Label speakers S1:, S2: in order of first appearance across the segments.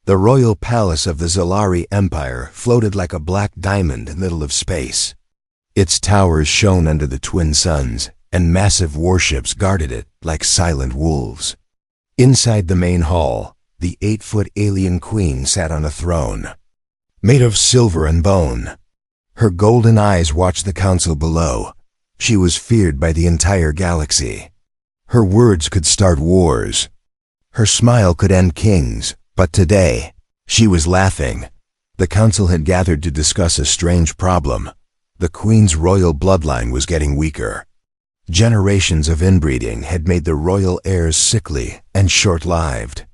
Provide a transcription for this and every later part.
S1: The royal palace of the Zalari Empire floated like a black diamond in the middle of space. Its towers shone under the twin suns, and massive warships guarded it like silent wolves. Inside the main hall, the 8-foot alien queen sat on a throne, made of silver and bone. Her golden eyes watched the council below. She was feared by the entire galaxy. Her words could start wars. Her smile could end kings. But today, she was laughing. The council had gathered to discuss a strange problem. The queen's royal bloodline was getting weaker. Generations of inbreeding had made the royal heirs sickly and short-lived.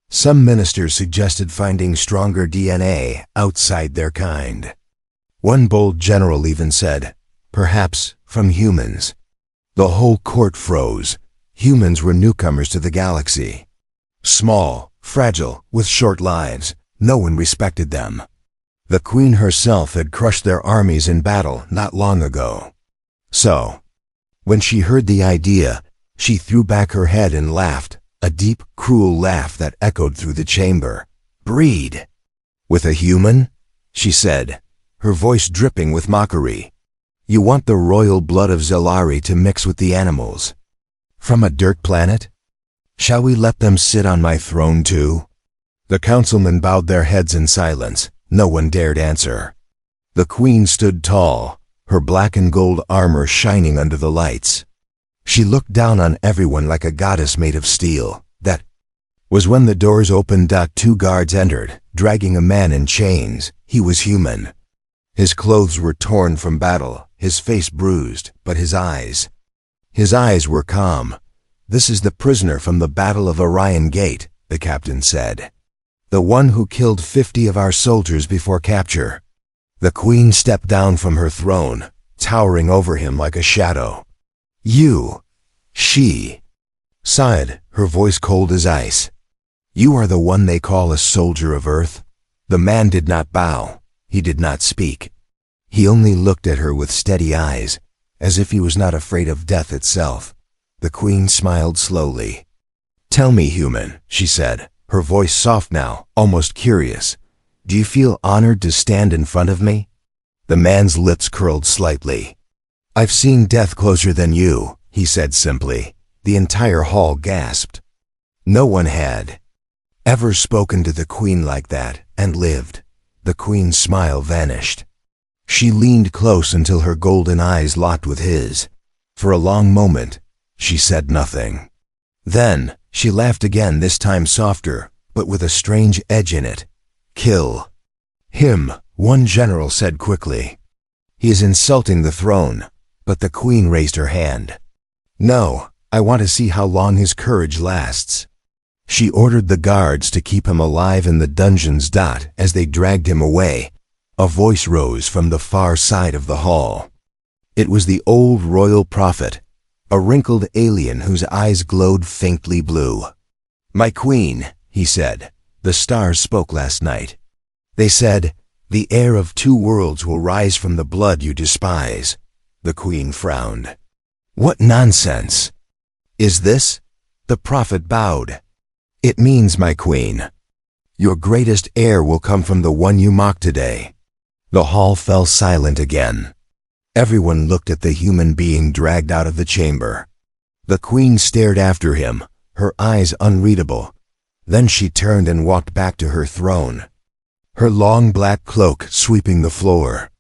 S1: Some ministers suggested finding stronger DNA outside their kind. One bold general even said, perhaps from humans. The whole court froze. Humans were newcomers to the galaxy. Small, fragile, with short lives, no one respected them. The queen herself had crushed their armies in battle not long ago. So, when she heard the idea, she threw back her head and laughed, a deep, cruel laugh that echoed through the chamber. Breed! With a human? She said, her voice dripping with mockery. You want the royal blood of Zalari to mix with the animals? From a dirt planet? Shall we let them sit on my throne too? The councilmen bowed their heads in silence. No one dared answer. The queen stood tall, her black and gold armor shining under the lights. She looked down on everyone like a goddess made of steel. That was when the doors opened. 2 guards entered, dragging a man in chains. He was human. His clothes were torn from battle, his face bruised, but his eyes were calm. This is the prisoner from the Battle of Orion Gate, the captain said. The one who killed 50 of our soldiers before capture. The queen stepped down from her throne, towering over him like a shadow. She sighed, her voice cold as ice. You are the one they call a soldier of earth? The man did not bow. He did not speak. He only looked at her with steady eyes, as if he was not afraid of death itself. The queen smiled slowly. Tell me, human, she said, her voice soft now, almost curious. Do you feel honored to stand in front of me? The man's lips curled slightly. I've seen death closer than you, he said simply. The entire hall gasped. No one had ever spoken to the queen like that and lived. The queen's smile vanished. She leaned close until her golden eyes locked with his. For a long moment, she said nothing. Then, she laughed again, this time softer, but with a strange edge in it. Kill him, one general said quickly. He is insulting the throne, but the queen raised her hand. No, I want to see how long his courage lasts. She ordered the guards to keep him alive in the dungeons. As they dragged him away, a voice rose from the far side of the hall. It was the old royal prophet, a wrinkled alien whose eyes glowed faintly blue. My queen, he said, the stars spoke last night. They said, the heir of 2 worlds will rise from the blood you despise. The queen frowned. What nonsense is this? The prophet bowed. It means, my queen, your greatest heir will come from the one you mock today. The hall fell silent again. Everyone looked at the human being dragged out of the chamber. The queen stared after him, her eyes unreadable. Then she turned and walked back to her throne, her long black cloak sweeping the floor.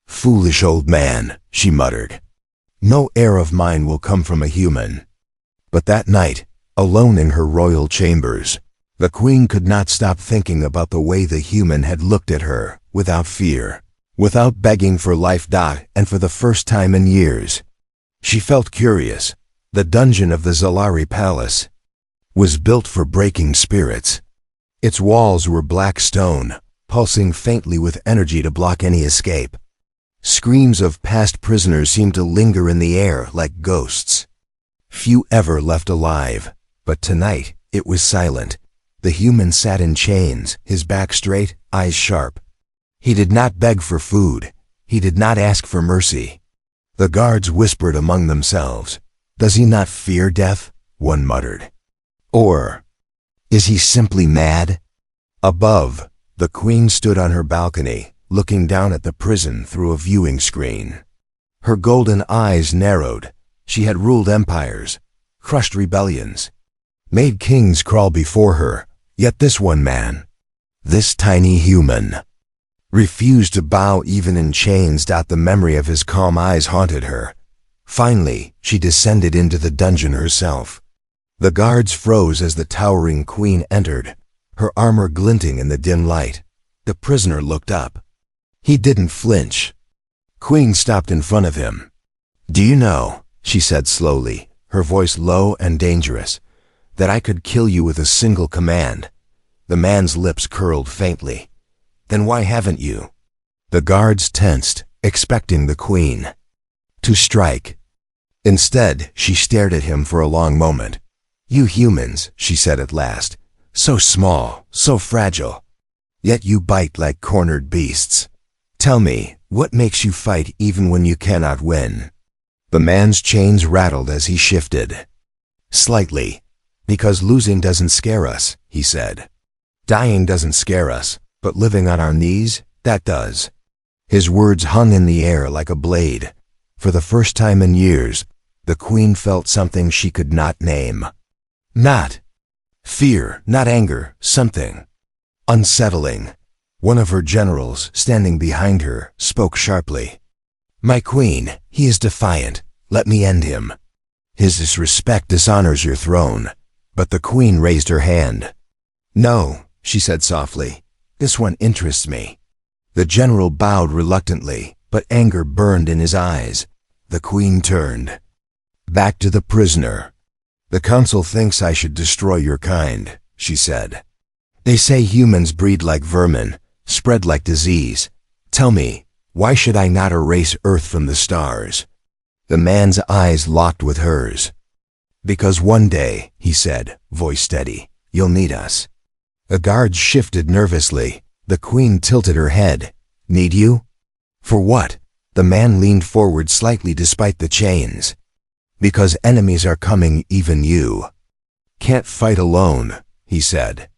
S1: Foolish old man, she muttered. No heir of mine will come from a human. But that night, alone in her royal chambers, the queen could not stop thinking about the way the human had looked at her, without fear, without begging for life. And for the first time in years, she felt curious. The dungeon of the Zalari Palace was built for breaking spirits. Its walls were black stone, pulsing faintly with energy to block any escape. Screams of past prisoners seemed to linger in the air like ghosts. Few ever left alive, but tonight it was silent. The human sat in chains, his back straight, eyes sharp. He did not beg for food. He did not ask for mercy. The guards whispered among themselves. Does he not fear death? One muttered. Or is he simply mad? Above, the queen stood on her balcony, looking down at the prison through a viewing screen. Her golden eyes narrowed. She had ruled empires, crushed rebellions, made kings crawl before her, yet this one man, this tiny human, refused to bow even in chains. The memory of his calm eyes haunted her. Finally, she descended into the dungeon herself. The guards froze as the towering queen entered, her armor glinting in the dim light. The prisoner looked up. He didn't flinch. Queen stopped in front of him. "Do you know," she said slowly, her voice low and dangerous, "that I could kill you with a single command?" The man's lips curled faintly. "Then why haven't you?" The guards tensed, expecting the queen to strike. Instead, she stared at him for a long moment. "You humans," she said at last, "so small, so fragile. Yet you bite like cornered beasts. Tell me, what makes you fight even when you cannot win?" The man's chains rattled as he shifted. "Slightly. Because losing doesn't scare us," he said. "Dying doesn't scare us, but living on our knees, that does." His words hung in the air like a blade. For the first time in years, the queen felt something she could not name. Not fear, not anger, something unsettling. One of her generals, standing behind her, spoke sharply. "My queen, he is defiant. Let me end him. His disrespect dishonors your throne." But the queen raised her hand. "No," she said softly. "This one interests me." The general bowed reluctantly, but anger burned in his eyes. The queen turned back to the prisoner. "The council thinks I should destroy your kind," she said. "They say humans breed like vermin, spread like disease. Tell me, why should I not erase Earth from the stars?" The man's eyes locked with hers. "Because one day," he said, voice steady, "you'll need us." The guards shifted nervously. The queen tilted her head. "Need you? For what?" The man leaned forward slightly despite the chains. "Because enemies are coming, even you can't fight alone," he said.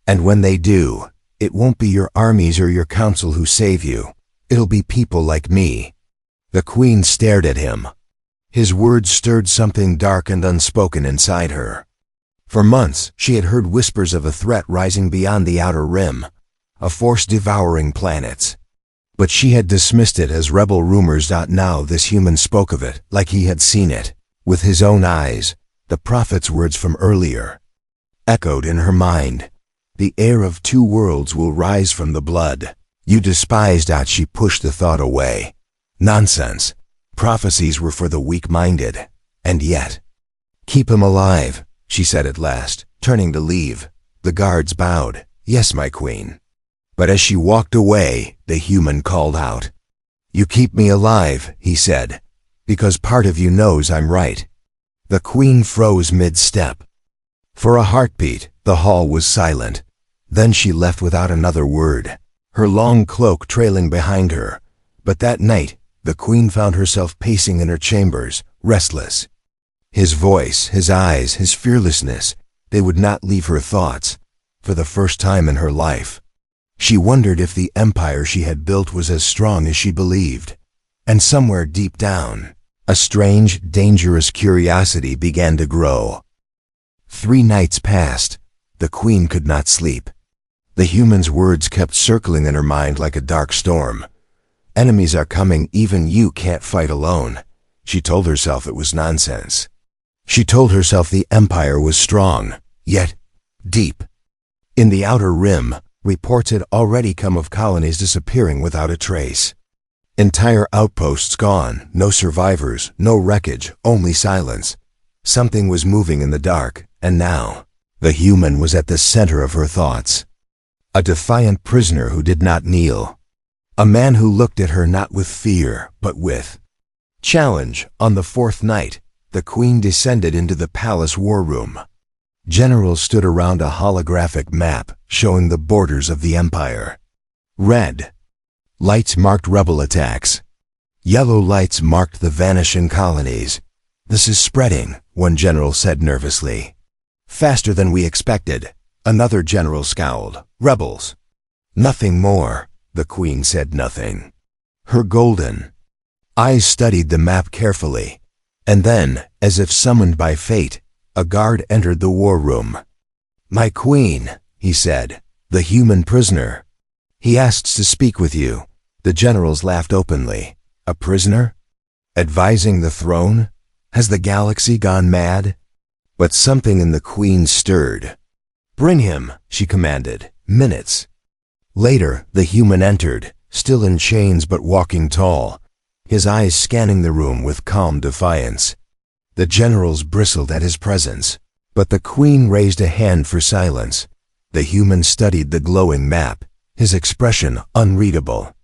S1: "And when they do, it won't be your armies or your council who save you. It'll be people like me." The queen stared at him. His words stirred something dark and unspoken inside her. For months, she had heard whispers of a threat rising beyond the outer rim, a force devouring planets. But she had dismissed it as rebel rumors. Now this human spoke of it like he had seen it, with his own eyes. The prophet's words from earlier echoed in her mind. "The heir of two worlds will rise from the blood you despised." She pushed the thought away. Nonsense. Prophecies were for the weak-minded. And yet, "Keep him alive," she said at last, turning to leave. The guards bowed. "Yes, my queen." But as she walked away, the human called out. "You keep me alive," he said, "because part of you knows I'm right." The queen froze mid-step. For a heartbeat, the hall was silent. Then she left without another word, her long cloak trailing behind her. But that night, the queen found herself pacing in her chambers, restless. His voice, his eyes, his fearlessness, they would not leave her thoughts. For the first time in her life, she wondered if the empire she had built was as strong as she believed. And somewhere deep down, a strange, dangerous curiosity began to grow. 3 nights passed. The queen could not sleep. The human's words kept circling in her mind like a dark storm. "Enemies are coming, even you can't fight alone." She told herself it was nonsense. She told herself the empire was strong, yet deep. In the outer rim, reports had already come of colonies disappearing without a trace. Entire outposts gone, no survivors, no wreckage, only silence. Something was moving in the dark, and now, the human was at the center of her thoughts. A defiant prisoner who did not kneel. A man who looked at her not with fear, but with challenge. On the 4th night, the queen descended into the palace war room. Generals stood around a holographic map showing the borders of the empire. Red lights marked rebel attacks. Yellow lights marked the vanishing colonies. "This is spreading," one general said nervously. "Faster than we expected. Another general scowled. Rebels. Nothing more. The queen said nothing. Her golden eyes studied the map carefully, and then, as if summoned by fate, a guard entered the war room. My queen, he said, the human prisoner. He asks to speak with you. The generals laughed openly. A prisoner? Advising the throne? Has the galaxy gone mad? But something in the queen stirred. Bring him, she commanded. Minutes. Later, the human entered, still in chains but walking tall, his eyes scanning the room with calm defiance. The generals bristled at his presence, but the queen raised a hand for silence. The human studied the glowing map, his expression unreadable.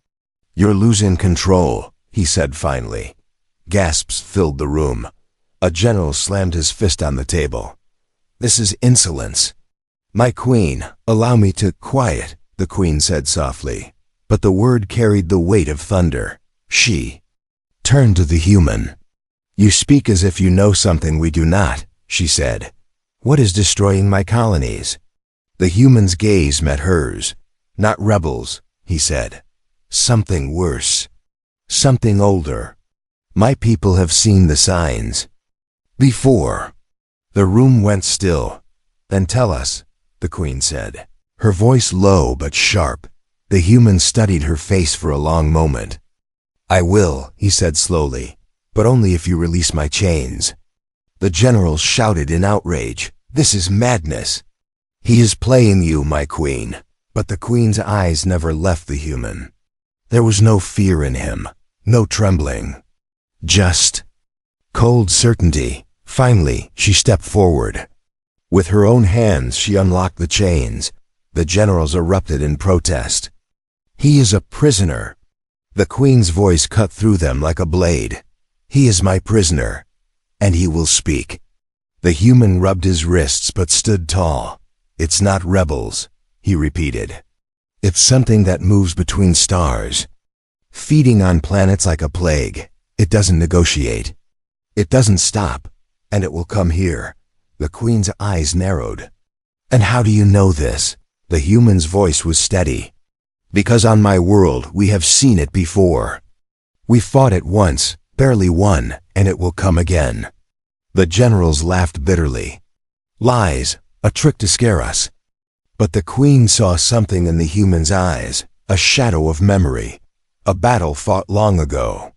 S1: You're losing control, he said finally. Gasps filled the room. A general slammed his fist on the table. This is insolence. My queen, allow me to quiet, the queen said softly, but the word carried the weight of thunder. She turned to the human. You speak as if you know something we do not, she said. What is destroying my colonies? The human's gaze met hers. Not rebels, he said. Something worse. Something older. My people have seen the signs. Before. The room went still. Then tell us, the queen said, her voice low but sharp. The human studied her face for a long moment. I will, he said slowly, but only if you release my chains. The generals shouted in outrage. This is madness. He is playing you, my queen. But the queen's eyes never left the human. There was no fear in him, no trembling. Just cold certainty. Finally, she stepped forward. With her own hands, she unlocked the chains. The generals erupted in protest. He is a prisoner. The queen's voice cut through them like a blade. He is my prisoner, and he will speak. The human rubbed his wrists but stood tall. It's not rebels, he repeated. It's something that moves between stars, feeding on planets like a plague. It doesn't negotiate. It doesn't stop, and it will come here. The queen's eyes narrowed. And how do you know this? The human's voice was steady. Because on my world we have seen it before. We fought it once, barely won, and it will come again. The generals laughed bitterly. Lies, a trick to scare us. But the queen saw something in the human's eyes, a shadow of memory. A battle fought long ago.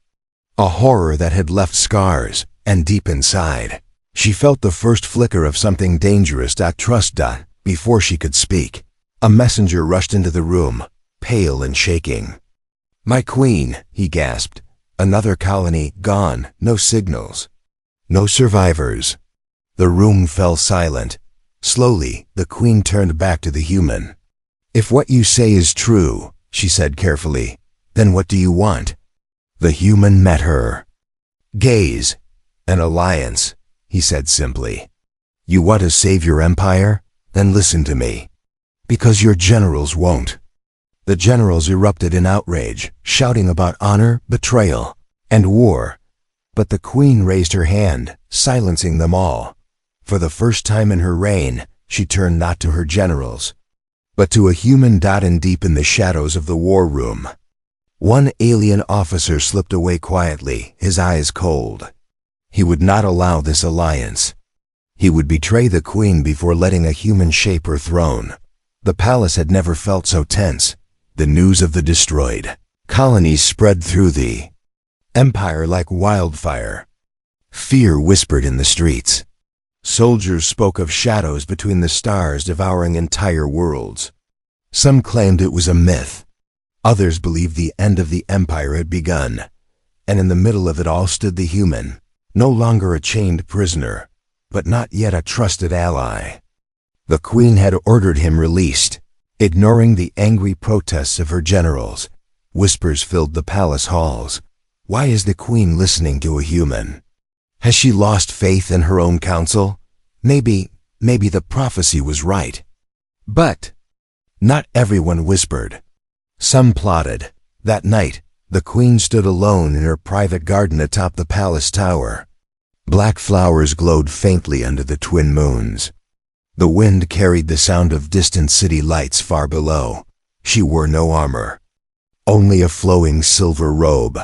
S1: A horror that had left scars, and deep inside, she felt the first flicker of something dangerous. Trust. Before she could speak, a messenger rushed into the room, pale and shaking. My queen, he gasped. Another colony gone, no signals. No survivors. The room fell silent. Slowly, the queen turned back to the human. If what you say is true, she said carefully, then what do you want? The human met her gaze. An alliance, he said simply. You want to save your empire? Then listen to me. Because your generals won't. The generals erupted in outrage, shouting about honor, betrayal, and war. But the queen raised her hand, silencing them all. For the first time in her reign, she turned not to her generals, but to a human dotted deep in the shadows of the war room. One alien officer slipped away quietly, his eyes cold. He would not allow this alliance. He would betray the queen before letting a human shape her throne. The palace had never felt so tense. The news of the destroyed colonies spread through the empire like wildfire. Fear whispered in the streets. Soldiers spoke of shadows between the stars devouring entire worlds. Some claimed it was a myth. Others believed the end of the empire had begun. And in the middle of it all stood the human, no longer a chained prisoner, but not yet a trusted ally. The queen had ordered him released. Ignoring the angry protests of her generals, whispers filled the palace halls. Why is the queen listening to a human? Has she lost faith in her own counsel? Maybe the prophecy was right. But not everyone whispered. Some plotted. That night, the queen stood alone in her private garden atop the palace tower. Black flowers glowed faintly under the twin moons. The wind carried the sound of distant city lights far below. She wore no armor, only a flowing silver robe.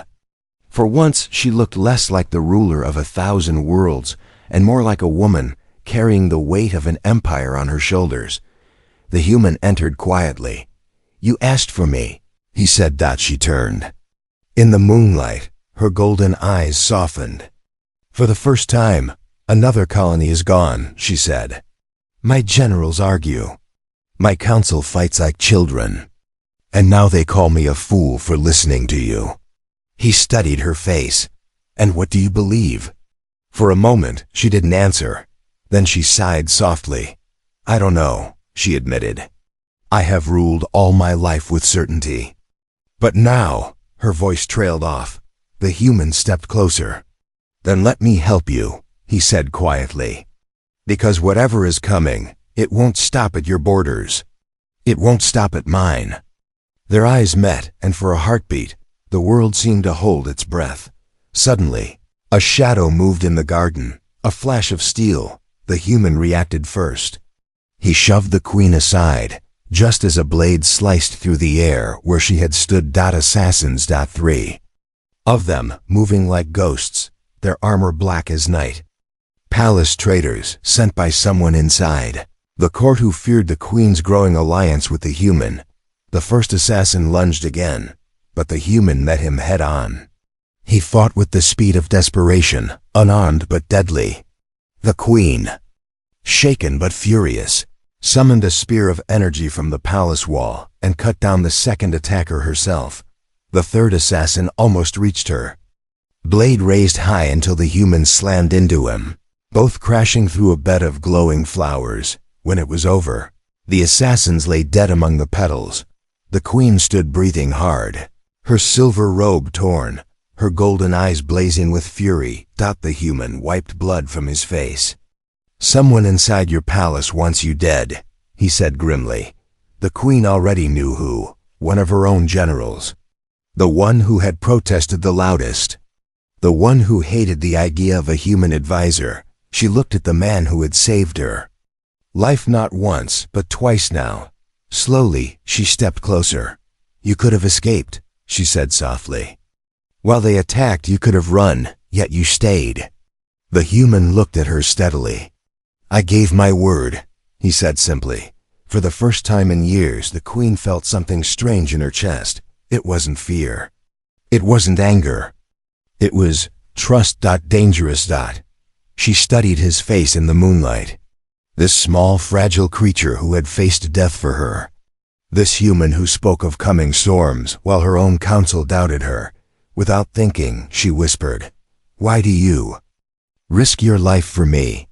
S1: For once she looked less like the ruler of 1,000 worlds and more like a woman carrying the weight of an empire on her shoulders. The human entered quietly. "You asked for me," he said. She turned. In the moonlight, her golden eyes softened. "For the first time, another colony is gone," she said. "My generals argue. My council fights like children. And now they call me a fool for listening to you." He studied her face. "And what do you believe?" For a moment, she didn't answer. Then she sighed softly. "I don't know," she admitted. "I have ruled all my life with certainty. But now," her voice trailed off. The human stepped closer. "Then let me help you," he said quietly. "Because whatever is coming, it won't stop at your borders. It won't stop at mine." Their eyes met, and for a heartbeat, the world seemed to hold its breath. Suddenly, a shadow moved in the garden, a flash of steel. The human reacted first. He shoved the queen aside, just as a blade sliced through the air where she had stood. Assassins. 3 of them, moving like ghosts, their armor black as night. Palace traitors, sent by someone inside. The court who feared the queen's growing alliance with the human. The first assassin lunged again, but the human met him head-on. He fought with the speed of desperation, unarmed but deadly. The queen, shaken but furious, summoned a spear of energy from the palace wall and cut down the second attacker herself. The third assassin almost reached her. Blade raised high until the human slammed into him, both crashing through a bed of glowing flowers. When it was over, the assassins lay dead among the petals. The queen stood breathing hard, her silver robe torn, her golden eyes blazing with fury. The human wiped blood from his face. "Someone inside your palace wants you dead," he said grimly. The queen already knew who. One of her own generals. The one who had protested the loudest. The one who hated the idea of a human advisor. She looked at the man who had saved her life not once, but twice now. Slowly, she stepped closer. "You could have escaped," she said softly. "While they attacked, you could have run, yet you stayed." The human looked at her steadily. "I gave my word," he said simply. For the first time in years, the queen felt something strange in her chest. It wasn't fear. It wasn't anger. It was trust. Dangerous. She studied his face in the moonlight. This small, fragile creature who had faced death for her. This human who spoke of coming storms while her own council doubted her. Without thinking, she whispered, "Why do you risk your life for me?"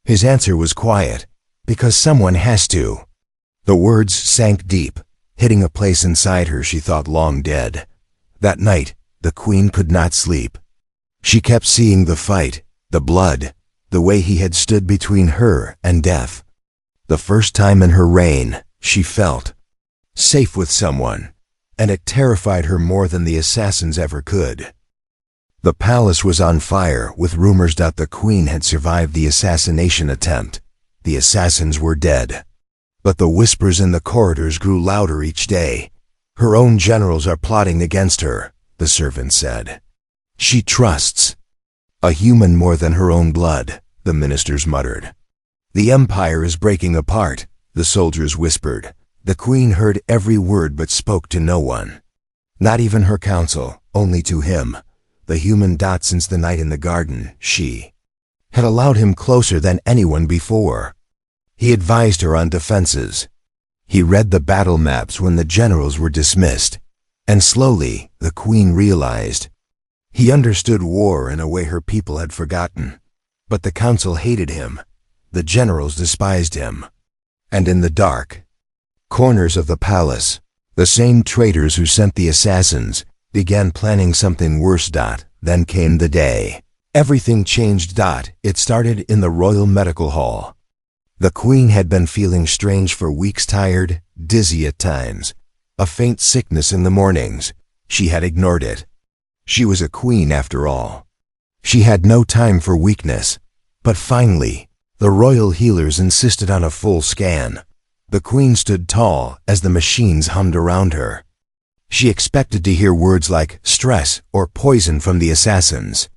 S1: His answer was quiet. "Because someone has to." The words sank deep, hitting a place inside her she thought long dead. That night, the queen could not sleep. She kept seeing the fight, the blood, the way he had stood between her and death. The first time in her reign, she felt safe with someone, and it terrified her more than the assassins ever could. The palace was on fire with rumors that the queen had survived the assassination attempt. The assassins were dead. But the whispers in the corridors grew louder each day. "Her own generals are plotting against her," the servant said. "She trusts a human more than her own blood," the ministers muttered. "The empire is breaking apart," the soldiers whispered. The queen heard every word but spoke to no one. Not even her council, only to him. The human. Since the night in the garden, she had allowed him closer than anyone before. He advised her on defenses. He read the battle maps when the generals were dismissed. And slowly, the queen realized. He understood war in a way her people had forgotten. But the council hated him. The generals despised him. And in the dark corners of the palace, the same traitors who sent the assassins began planning something worse. Then came the day. Everything changed. It started in the royal medical hall. The queen had been feeling strange for weeks, tired, dizzy at times, a faint sickness in the mornings. She had ignored it. She was a queen after all. She had no time for weakness. But finally, The royal healers insisted on a full scan. The queen stood tall as the machines hummed around her. She expected to hear words like stress or poison from the assassins.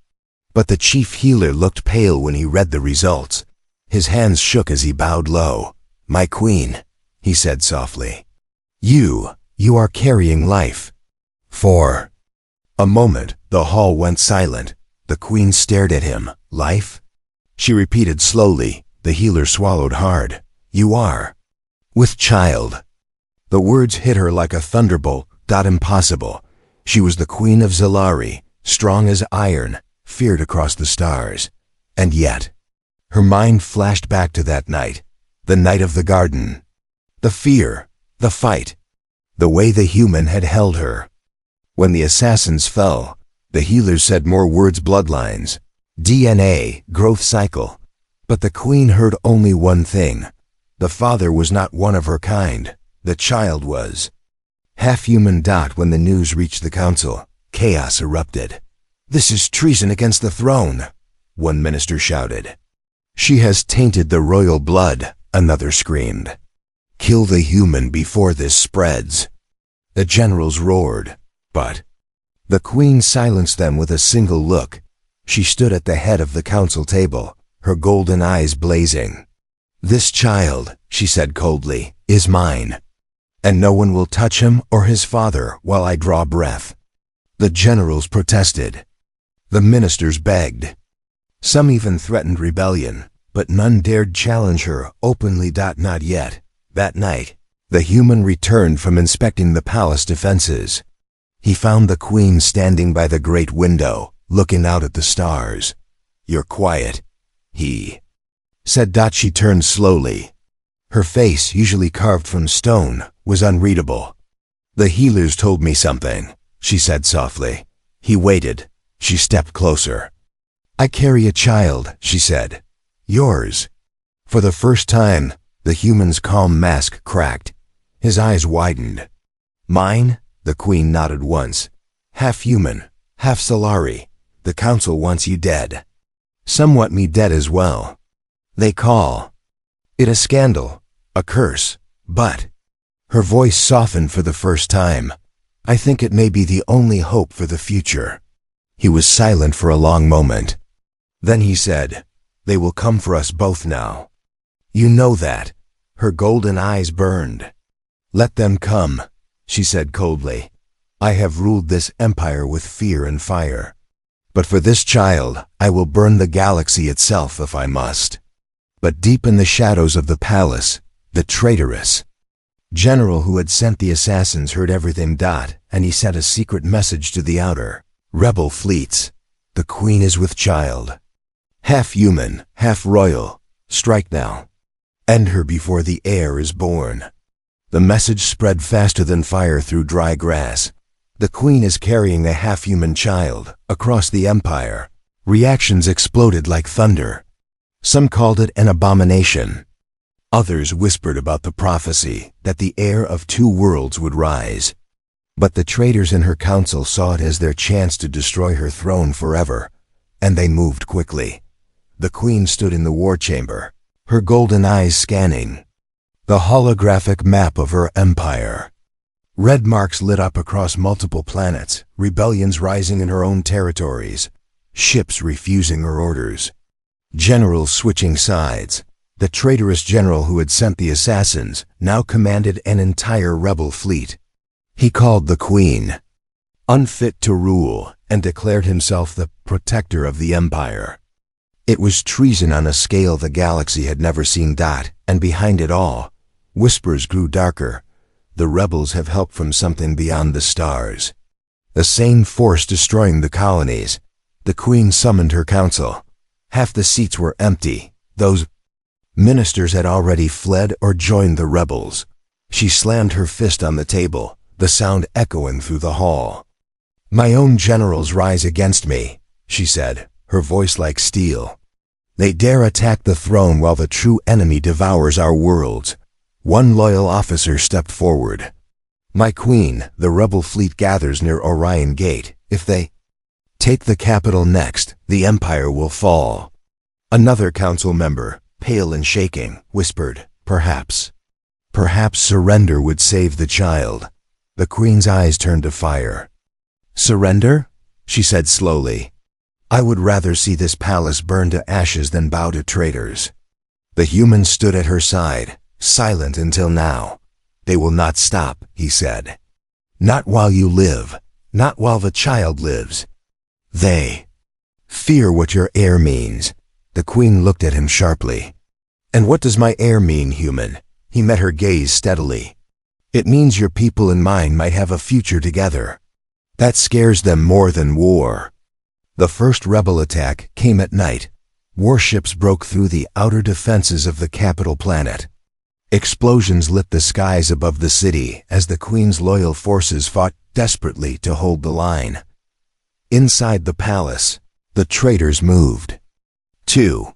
S1: But the chief healer looked pale when he read the results. His hands shook as he bowed low. "My queen," he said softly. You are carrying life." For a moment, the hall went silent. The queen stared at him. "Life?" She repeated slowly. The healer swallowed hard. "You are with child." The words hit her like a thunderbolt. Impossible. She was the queen of Zalari, strong as iron, feared across the stars. And yet, her mind flashed back to that night, the night of the garden. The fear, the fight, the way the human had held her. When the assassins fell, the healers said more words: bloodlines, DNA, growth cycle. But the queen heard only one thing. The father was not one of her kind. The child was. Half-human. When the news reached the council, chaos erupted. "This is treason against the throne," one minister shouted. "She has tainted the royal blood," another screamed. "Kill the human before this spreads." The generals roared, but the queen silenced them with a single look. She stood at the head of the council table, her golden eyes blazing. "This child," she said coldly, "is mine. And no one will touch him or his father while I draw breath." The generals protested. The ministers begged. Some even threatened rebellion, but none dared challenge her openly. Not yet. That night, the human returned from inspecting the palace defenses. He found the queen standing by the great window, looking out at the stars. "You're quiet," he said. She turned slowly. Her face, usually carved from stone, was unreadable. "The healers told me something," she said softly. He waited. She stepped closer. "I carry a child," she said. "Yours." For the first time, the human's calm mask cracked. His eyes widened. "Mine?" The queen nodded once. "Half human, half Solari. The council wants you dead. Some want me dead as well. They call it a scandal, a curse, but—" Her voice softened for the first time. "I think it may be the only hope for the future." He was silent for a long moment. Then he said, "They will come for us both now. You know that." Her golden eyes burned. "Let them come," she said coldly. "I have ruled this empire with fear and fire. But for this child, I will burn the galaxy itself if I must." But deep in the shadows of the palace, the traitorous general who had sent the assassins heard everything. And he sent a secret message to the outer rebel fleets. "The queen is with child. Half human, half royal. Strike now. End her before the heir is born." The message spread faster than fire through dry grass. "The queen is carrying a half-human child across the empire." Reactions exploded like thunder. Some called it an abomination. Others whispered about the prophecy that the heir of two worlds would rise. But the traitors in her council saw it as their chance to destroy her throne forever, and they moved quickly. The queen stood in the war chamber, her golden eyes scanning the holographic map of her empire. Red marks lit up across multiple planets, rebellions rising in her own territories, ships refusing her orders, generals switching sides. The traitorous general who had sent the assassins now commanded an entire rebel fleet. He called the queen unfit to rule and declared himself the protector of the empire. It was treason on a scale the galaxy had never seen. And behind it all, whispers grew darker. The rebels have help from something beyond the stars. The same force destroying the colonies. The queen summoned her council. Half the seats were empty. Those ministers had already fled or joined the rebels. She slammed her fist on the table, the sound echoing through the hall. "My own generals rise against me," she said, her voice like steel. "They dare attack the throne while the true enemy devours our worlds." One loyal officer stepped forward. "My queen, the rebel fleet gathers near Orion Gate. If they take the capital next, the empire will fall." Another council member, pale and shaking, whispered, "Perhaps. Perhaps surrender would save the child." The queen's eyes turned to fire. "Surrender?" she said slowly. "I would rather see this palace burn to ashes than bow to traitors." The human stood at her side, silent until now. "They will not stop," he said. "Not while you live, not while the child lives. They fear what your heir means." The queen looked at him sharply. "And what does my heir mean, human?" He met her gaze steadily. "It means your people and mine might have a future together. That scares them more than war." The first rebel attack came at night. Warships broke through the outer defenses of the capital planet. Explosions lit the skies above the city as the queen's loyal forces fought desperately to hold the line. Inside the palace, the traitors moved. 2.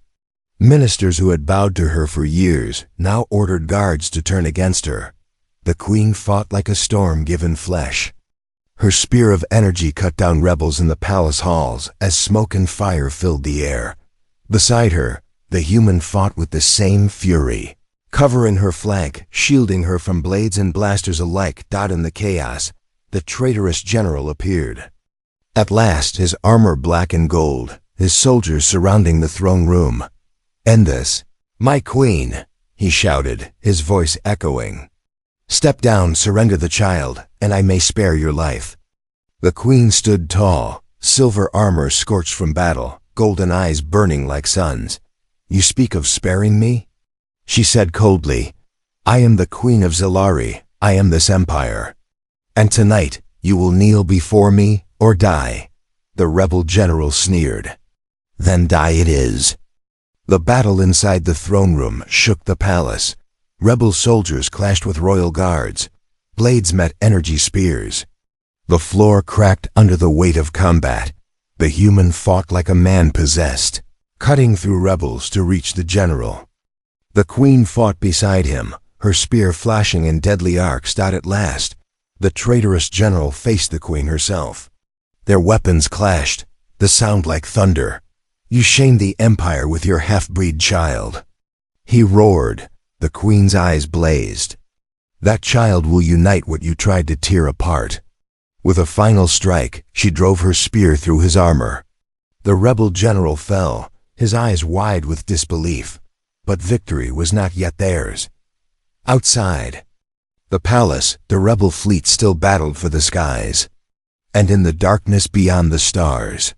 S1: Ministers who had bowed to her for years now ordered guards to turn against her. The queen fought like a storm given flesh. Her spear of energy cut down rebels in the palace halls as smoke and fire filled the air. Beside her, the human fought with the same fury. Covering her flank, shielding her from blades and blasters alike, in the chaos, the traitorous general appeared. At last, his armor black and gold, his soldiers surrounding the throne room. "End this, my queen," he shouted, his voice echoing. "Step down, surrender the child, and I may spare your life." The queen stood tall, silver armor scorched from battle, golden eyes burning like suns. "You speak of sparing me?" she said coldly. "I am the queen of Zilari. I am this empire. And tonight you will kneel before me or die." The rebel general sneered. "Then die it is." The battle inside the throne room shook the palace. Rebel soldiers clashed with royal guards. Blades met energy spears. The floor cracked under the weight of combat. The human fought like a man possessed, cutting through rebels to reach the general. The queen fought beside him, her spear flashing in deadly arcs. At last, the traitorous general faced the queen herself. Their weapons clashed, the sound like thunder. "You shame the empire with your half-breed child," he roared. The queen's eyes blazed. "That child will unite what you tried to tear apart." With a final strike, she drove her spear through his armor. The rebel general fell, his eyes wide with disbelief. But victory was not yet theirs. Outside the palace, the rebel fleet still battled for the skies. And in the darkness beyond the stars,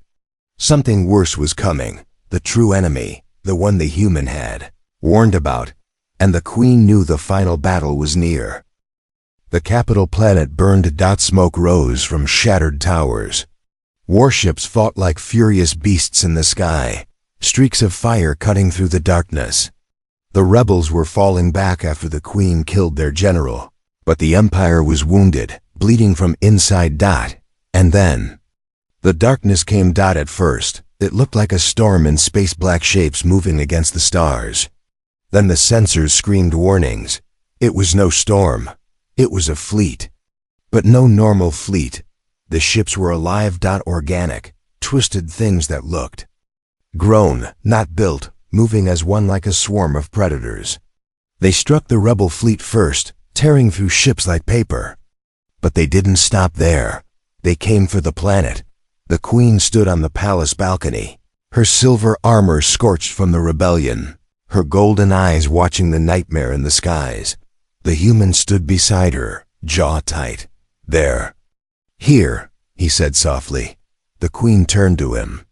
S1: something worse was coming, the true enemy, the one the human had warned about, and the queen knew the final battle was near. The capital planet burned. Smoke rose from shattered towers. Warships fought like furious beasts in the sky, streaks of fire cutting through the darkness. The rebels were falling back after the queen killed their general, but the empire was wounded, bleeding from inside. And then the darkness came. At first, it looked like a storm in space, black shapes moving against the stars. Then the sensors screamed warnings. It was no storm. It was a fleet. But no normal fleet. The ships were alive. Organic, twisted things that looked grown, not built, moving as one like a swarm of predators. They struck the rebel fleet first, tearing through ships like paper. But they didn't stop there. They came for the planet. The queen stood on the palace balcony, her silver armor scorched from the rebellion, her golden eyes watching the nightmare in the skies. The human stood beside her, jaw tight. "There. Here," he said softly. The queen turned to him.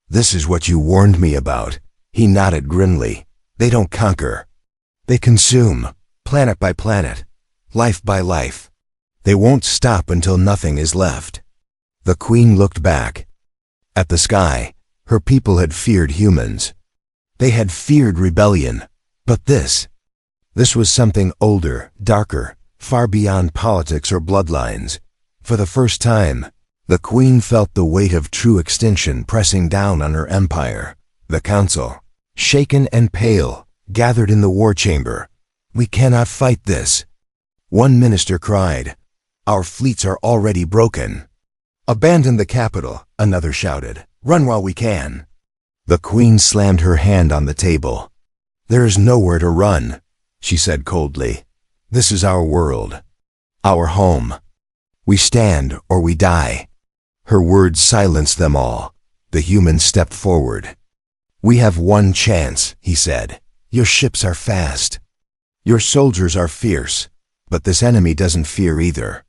S1: "This is what you warned me about." He nodded grimly. "They don't conquer. They consume, planet by planet, life by life. They won't stop until nothing is left." The queen looked back at the sky. Her people had feared humans. They had feared rebellion. But this was something older, darker, far beyond politics or bloodlines. For the first time, the queen felt the weight of true extinction pressing down on her empire. The council, shaken and pale, gathered in the war chamber. "We cannot fight this," one minister cried. "Our fleets are already broken." "Abandon the capital," another shouted. "Run while we can." The queen slammed her hand on the table. "There is nowhere to run," she said coldly. "This is our world, our home. We stand or we die." Her words silenced them all. The human stepped forward. "We have one chance," he said. "Your ships are fast. Your soldiers are fierce, but this enemy doesn't fear either.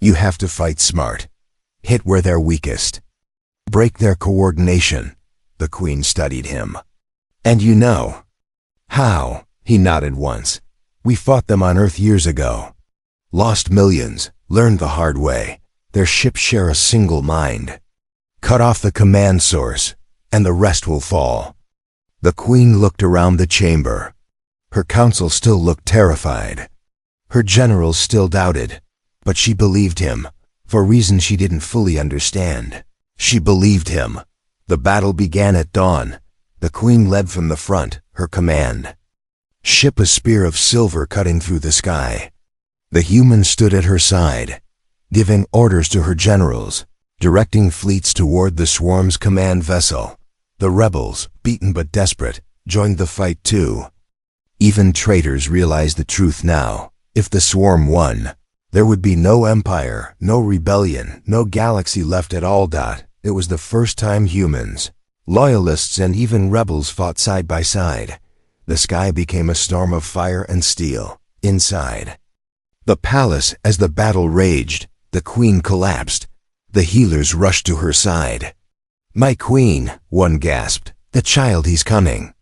S1: You have to fight smart. Hit where they're weakest. Break their coordination." The Queen studied him. "And you know how?" He nodded once. "We fought them on Earth years ago. Lost millions, learned the hard way. Their ships share a single mind. Cut off the command source, and the rest will fall." The Queen looked around the chamber. Her council still looked terrified. Her generals still doubted, but she believed him, for reasons she didn't fully understand. She believed him. The battle began at dawn. The Queen led from the front, her command. Ship a spear of silver cutting through the sky. The human stood at her side, giving orders to her generals, directing fleets toward the swarm's command vessel. The rebels, beaten but desperate, joined the fight too. Even traitors realized the truth now. If the swarm won, there would be no empire, no rebellion, no galaxy left at all. It was the first time humans, loyalists and even rebels fought side by side. The sky became a storm of fire and steel. Inside the palace, as the battle raged, the Queen collapsed. The healers rushed to her side. "My Queen," one gasped, "the child, he's coming."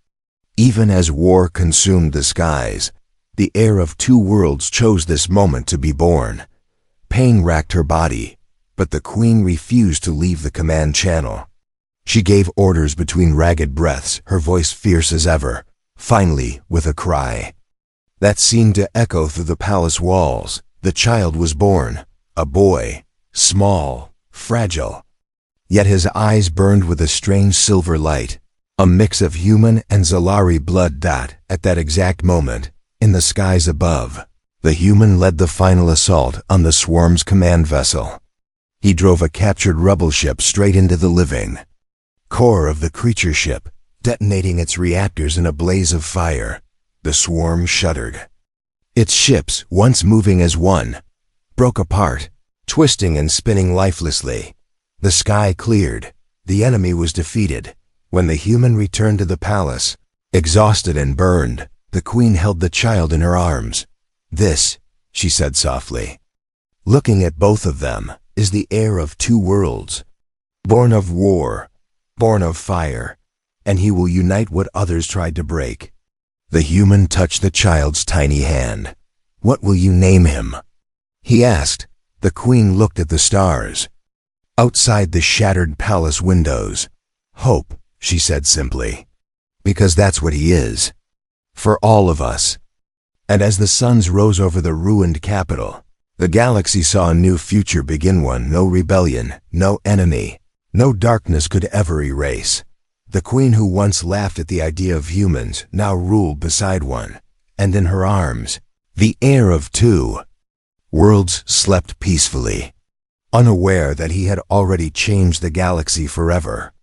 S1: Even as war consumed the skies, the heir of two worlds chose this moment to be born. Pain racked her body, but the Queen refused to leave the command channel. She gave orders between ragged breaths, her voice fierce as ever. Finally, with a cry that seemed to echo through the palace walls, the child was born, a boy, small, fragile. Yet his eyes burned with a strange silver light, a mix of human and Zalari blood. At that exact moment, in the skies above, the human led the final assault on the swarm's command vessel. He drove a captured rebel ship straight into the living core of the creature ship, detonating its reactors in a blaze of fire. The swarm shuddered. Its ships, once moving as one, broke apart, twisting and spinning lifelessly. The sky cleared. The enemy was defeated. When the human returned to the palace, exhausted and burned, the Queen held the child in her arms. "This," she said softly, looking at both of them, "is the heir of two worlds, born of war, born of fire, and he will unite what others tried to break." The human touched the child's tiny hand. "What will you name him?" he asked. The Queen looked at the stars outside the shattered palace windows. "Hope," she said simply, "because that's what he is. For all of us." And as the suns rose over the ruined capital, the galaxy saw a new future begin, one no rebellion, no enemy, no darkness could ever erase. The Queen who once laughed at the idea of humans now ruled beside one, and in her arms, the heir of two worlds slept peacefully, unaware that he had already changed the galaxy forever.